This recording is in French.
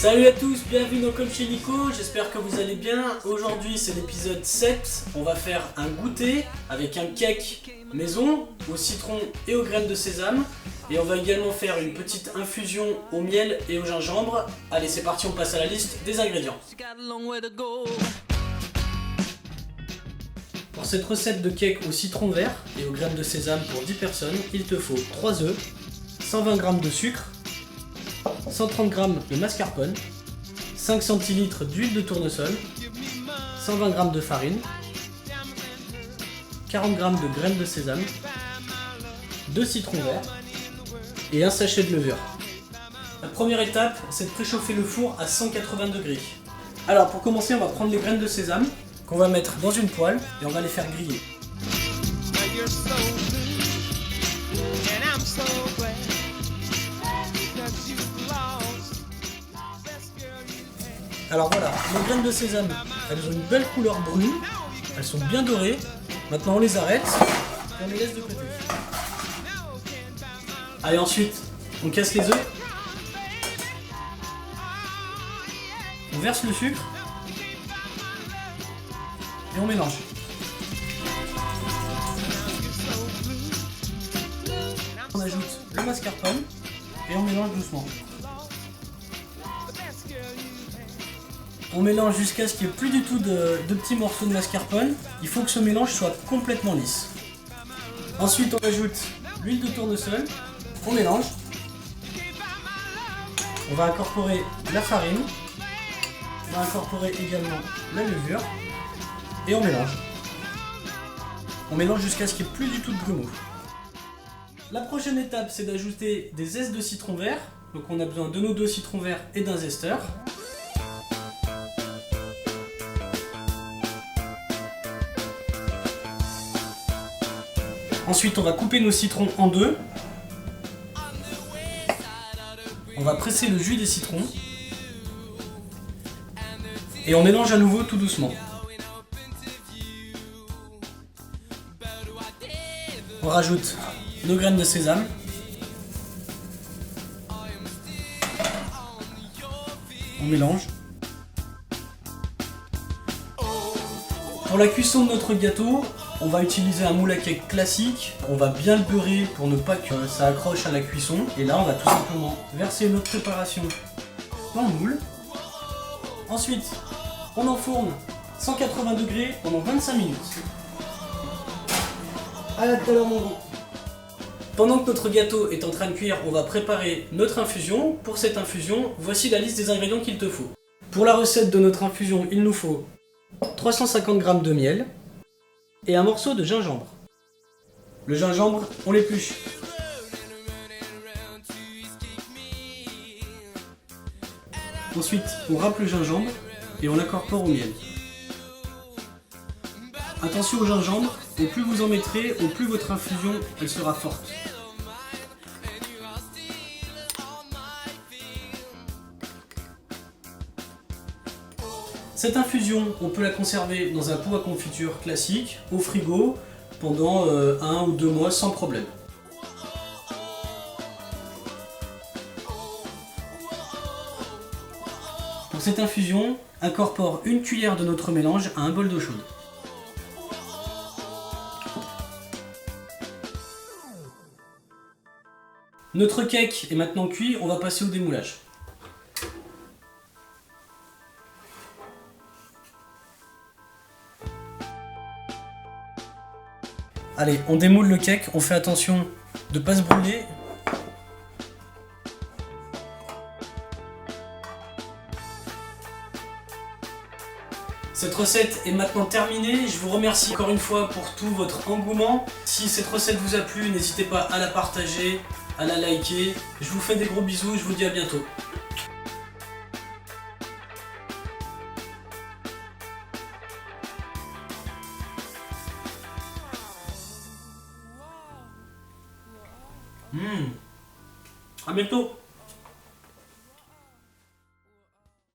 Salut à tous, bienvenue dans Comme chez Nico, j'espère que vous allez bien. Aujourd'hui c'est l'épisode 7, on va faire un goûter avec un cake maison au citron et aux graines de sésame. Et on va également faire une petite infusion au miel et au gingembre. Allez c'est parti, on passe à la liste des ingrédients. Pour cette recette de cake au citron vert et aux graines de sésame pour 10 personnes, il te faut 3 œufs, 120 g de sucre, 130 g de mascarpone, 5 centilitres d'huile de tournesol, 120 g de farine, 40 g de graines de sésame, 2 citrons verts et un sachet de levure. La première étape, c'est de préchauffer le four à 180 degrés. Alors pour commencer, on va prendre les graines de sésame qu'on va mettre dans une poêle et on va les faire griller. Alors voilà, les graines de sésame, elles ont une belle couleur brune, elles sont bien dorées. Maintenant on les arrête et on les laisse de côté. Allez, ensuite, on casse les œufs. On verse le sucre. Et on mélange. On ajoute le mascarpone et on mélange doucement. On mélange jusqu'à ce qu'il n'y ait plus du tout de petits morceaux de mascarpone. Il faut que ce mélange soit complètement lisse. Ensuite on ajoute l'huile de tournesol. On mélange. On va incorporer la farine. On va incorporer également la levure. Et on mélange. On mélange jusqu'à ce qu'il n'y ait plus du tout de grumeaux. La prochaine étape, c'est d'ajouter des zestes de citron vert. Donc on a besoin de nos 2 citrons verts et d'un zesteur. Ensuite, on va couper nos citrons en deux. On va presser le jus des citrons. Et on mélange à nouveau tout doucement. On rajoute nos graines de sésame. On mélange. Pour la cuisson de notre gâteau, on va utiliser un moule à cake classique. On va bien le beurrer pour ne pas que ça accroche à la cuisson. Et là, on va tout simplement verser notre préparation dans le moule. Ensuite, on enfourne 180 degrés pendant 25 minutes. À tout à l'heure mon gros. Pendant que notre gâteau est en train de cuire, on va préparer notre infusion. Pour cette infusion, voici la liste des ingrédients qu'il te faut. Pour la recette de notre infusion, il nous faut 350 g de miel et un morceau de gingembre. Le gingembre, on l'épluche. Ensuite, on râpe le gingembre et on l'incorpore au miel. Attention au gingembre, au plus vous en mettrez, au plus votre infusion elle sera forte. Cette infusion, on peut la conserver dans un pot à confiture classique, au frigo, pendant 1 ou 2 mois sans problème. Pour cette infusion, incorpore une cuillère de notre mélange à un bol d'eau chaude. Notre cake est maintenant cuit, on va passer au démoulage. Allez, on démoule le cake, on fait attention de ne pas se brûler. Cette recette est maintenant terminée, je vous remercie encore une fois pour tout votre engouement. Si cette recette vous a plu, n'hésitez pas à la partager, à la liker. Je vous fais des gros bisous et je vous dis à bientôt. À bientôt.